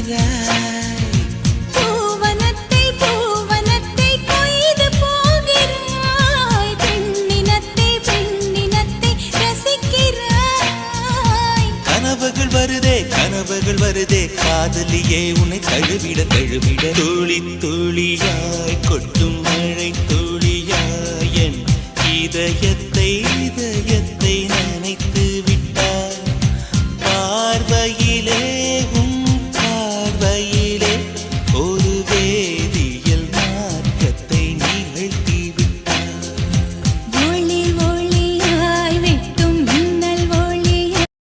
ரசிக்கிறாய். பூவனத்தை பூவனத்தை கொய்து போகிறாய். பெண்ணினத்தை பெண்ணினத்தை ரசிக்கிறாய். கனவுகள் வருதே காதலியே உன்னை தழுவிட தழுவிட துளி துளியாய் கொட்டும் மழை துளியாய் என் இதயத்தை